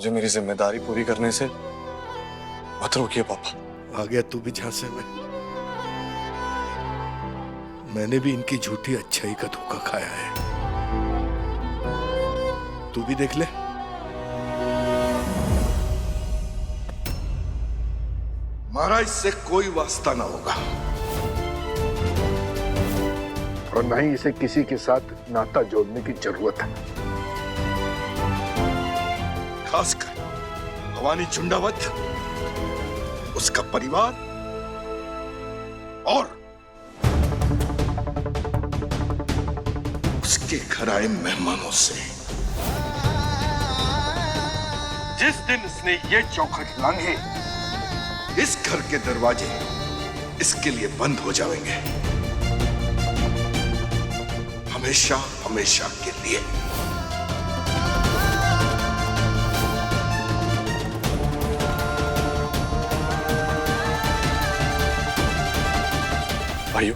मुझे मेरी जिम्मेदारी पूरी करने से मत रोकिए पापा। आ गया तू भी झांसे में। मैंने भी इनकी झूठी अच्छाई का धोखा खाया है, तू भी देख ले। हमारा इससे कोई वास्ता ना होगा और ना ही इसे किसी के साथ नाता जोड़ने की जरूरत है। खासकर भवानी चुंडावत, उसका परिवार और उसके घर आए मेहमानों से। जिस दिन उसने ये चौखट लांघी, इस घर के दरवाजे इसके लिए बंद हो जाएंगे, हमेशा हमेशा के लिए। भाइयों।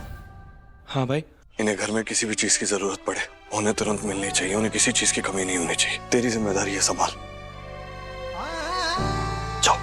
हाँ भाई। इन्हें घर में किसी भी चीज की जरूरत पड़े, उन्हें तुरंत मिलनी चाहिए। उन्हें किसी चीज की कमी नहीं होनी चाहिए। तेरी जिम्मेदारी है, संभाल। जाओ।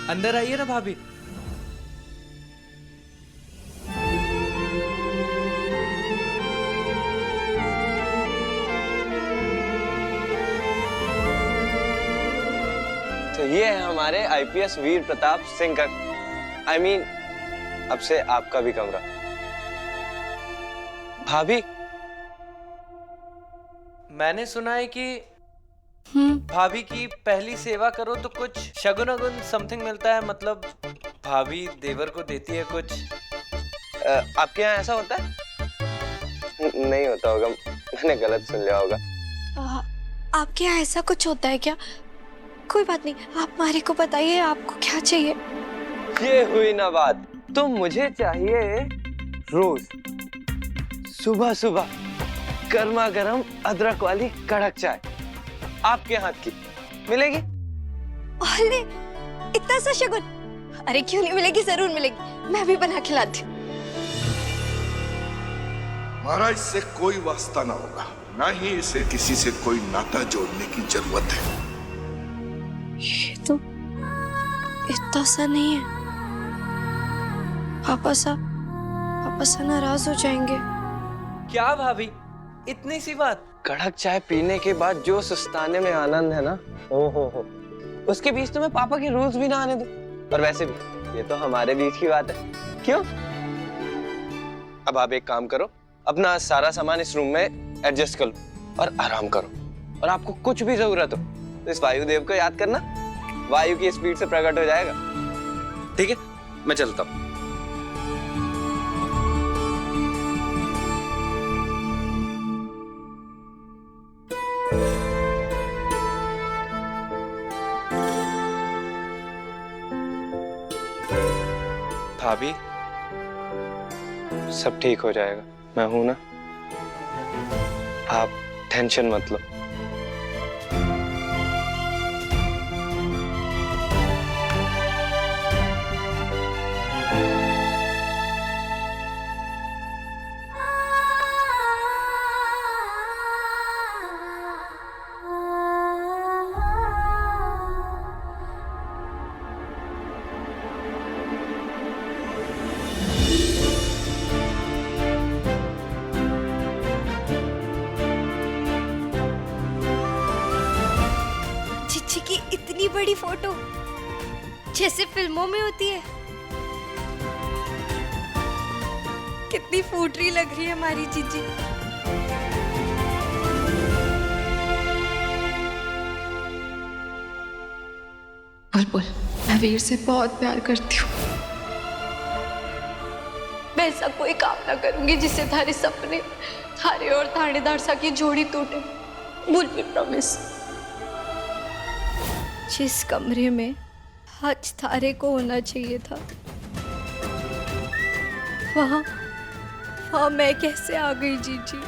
अंदर आइए ना भाभी। तो ये है हमारे आईपीएस वीर प्रताप सिंह का, I mean, अब से आपका भी कमरा। भाभी, मैंने सुना है कि भाभी की पहली सेवा करो तो कुछ शगुन अगुन समथिंग मिलता है, मतलब भाभी देवर को देती है कुछ। आपके यहाँ ऐसा होता है? नहीं होता होगा, मैंने गलत सुन लिया होगा। आपके यहाँ ऐसा कुछ होता है क्या? कोई बात नहीं, आप मारे को बताइए आपको क्या चाहिए। ये हुई ना बात। तो मुझे चाहिए रोज सुबह सुबह गर्मा गर्म अदरक वाली कड़क चाय, आपके हाथ की मिलेगी? अरे इतना सा शगुन, अरे क्यों नहीं मिलेगी, जरूर मिलेगी, मैं भी बना के लाती हूँ। हमारा इससे कोई वास्ता ना होगा, ना ही इसे किसी से कोई नाता जोड़ने की जरूरत है। ये तो इतना सा नहीं है, पापा सा नाराज हो जाएंगे। क्या भाभी, इतनी सी बात? कड़क चाय पीने के बाद जो सुस्ताने में आनंद है ना, हो, उसके बीच तुम्हें पापा के रूल्स भी ना आने दो। और वैसे भी ये तो हमारे बीच की बात है, क्यों? अब आप एक काम करो, अपना सारा सामान इस रूम में एडजस्ट कर लो और आराम करो। और आपको कुछ भी जरूरत हो तो इस वायुदेव को याद करना, वायु की स्पीड से प्रकट हो जाएगा। ठीक है, मैं चलता हूँ। भाभी सब ठीक हो जाएगा, मैं हूं ना, आप टेंशन मत लो। चिच्ची की इतनी बड़ी फोटो, जैसे फिल्मों में होती है। कितनी फूटरी लग रही है हमारी चिच्ची। बुलबुल, मैं वीर से बहुत प्यार करती हूँ। मैं ऐसा कोई काम ना करूंगी जिससे थारे सपने, थारे और थानेदार सा की जोड़ी टूटे। बुलबुल प्रॉमिस। जिस कमरे में आज थारे को होना चाहिए था, वहाँ मैं कैसे आ गई जीजी?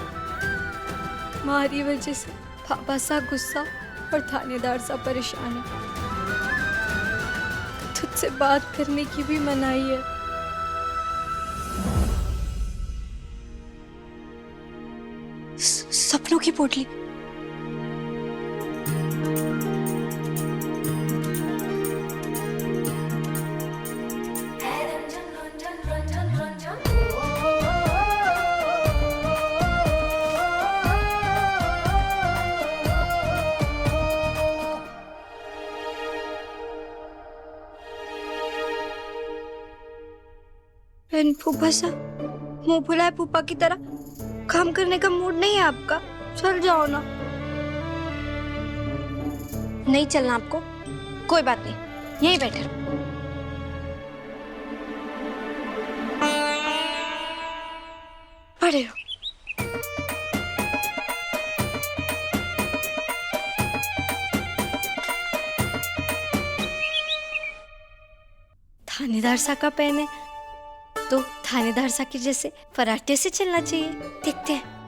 हमारी वजह से पापा सा गुस्सा और थानेदार सा परेशान है। तुझसे बात करने की भी मनाही है। सपनों की पोटली। फूफा सा मुंह फुलाए फूफा की तरह काम करने का मूड नहीं है आपका? चल जाओ ना। नहीं चलना आपको? कोई बात नहीं, यहीं बैठे रहो। पढ़े रहो। थानेदार सा का पहने तो थानेदार सा के जैसे फराटे से चलना चाहिए। देखते हैं।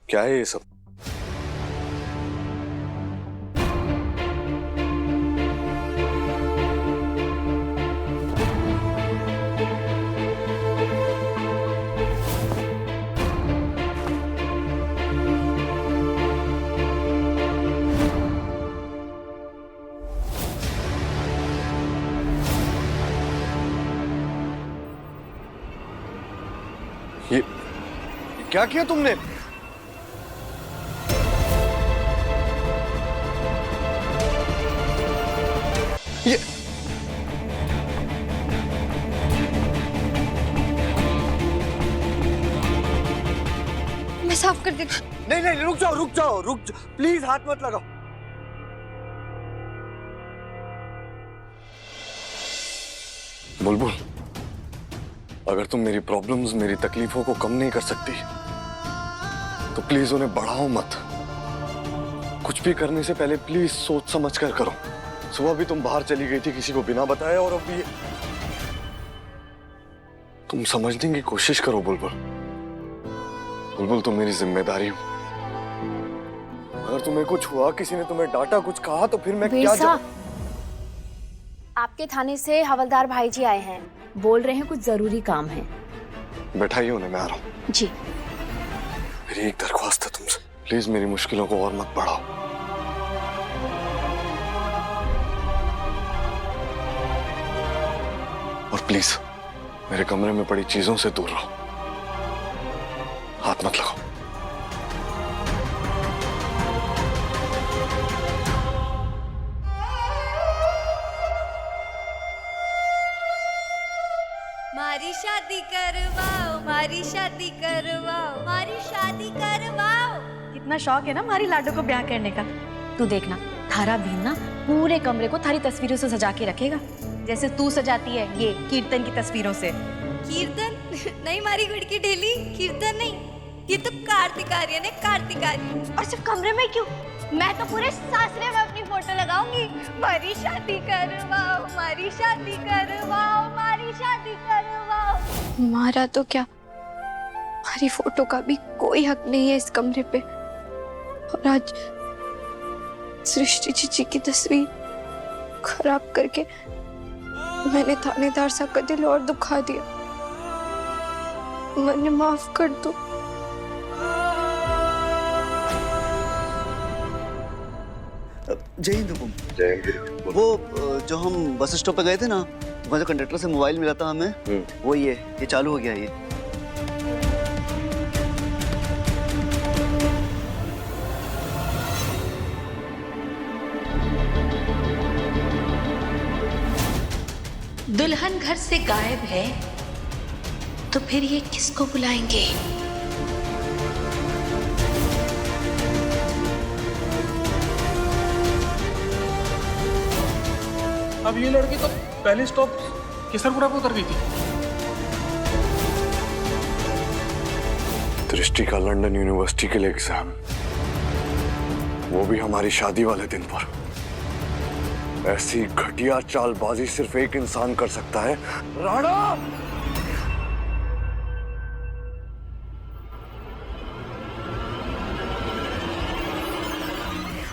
क्या है ये सब? ये क्या किया तुमने? ये मैं साफ कर देती। नहीं नहीं, रुक जाओ रुक जाओ रुक जाओ, प्लीज हाथ मत लगाओ। बुलबुल, अगर तुम मेरी प्रॉब्लम्स, मेरी तकलीफों को कम नहीं कर सकती तो प्लीज उन्हें बढ़ाओ मत। कुछ भी करने से पहले प्लीज सोच समझ कर करो। सुबह भी तुम बाहर चली गई थी किसी को बिना बताए, और अब ये तुम समझने की कोशिश करो। बुलबुल, बुलबुल तुम मेरी जिम्मेदारी हो। अगर तुम्हें कुछ हुआ, किसी ने तुम्हें डांटा, कुछ कहा, तो फिर मैं क्या आपके थाने से हवलदार भाई जी आए हैं, बोल रहे हैं कुछ जरूरी काम है। बैठाइए उन्हें, मैं आ रहा हूँ। जी। मेरी एक दरख्वास्त है तुमसे, प्लीज मेरी मुश्किलों को और मत बढ़ाओ। और प्लीज मेरे कमरे में पड़ी चीजों से दूर रहो, हाथ मत लगाओ। मारी शादी करवाओ, मारी शादी करवाओ, मारी शादी करवाओ। कितना शौक है ना हमारी लाडो को ब्याह करने का। तू देखना, थारा बीन ना पूरे कमरे को थारी तस्वीरों से सजा के रखेगा, जैसे तू सजाती है ये कीर्तन की तस्वीरों से। कीर्तन नहीं, मारी गुड़ की ढेली, कीर्तन नहीं, ये तो कार्तिक आर्यन है, कार्तिक आर्यन। और सिर्फ कमरे में क्यों, मैं तो पूरे सासरे में अपनी फोटो लगाऊंगी। मारी शादी करवाओ, मारी शादी करवाओ, मारी शादी करवाओ। मारा तो क्या, हमारी फोटो का भी कोई हक नहीं है इस कमरे पे। और आज सृष्टि जीजी की तस्वीर खराब करके मैंने थानेदार साहब का दिल और दुखा दिया। मैंने माफ कर दो। जय हिंद हुकुम। जय हिंद। वो जो हम बस स्टॉप पे गए थे ना, वहाँ जो कंडक्टर से मोबाइल मिला था हमें, वो ये चालू हो गया ये। दुल्हन घर से गायब है तो फिर ये किसको बुलाएंगे? अब ये लड़की तो पहले स्टॉप केसरपुरा पे उतर गई थी। दृष्टि का लंदन यूनिवर्सिटी के लिए एग्जाम, वो भी हमारी शादी वाले दिन पर। ऐसी घटिया चालबाजी सिर्फ एक इंसान कर सकता है, राणा।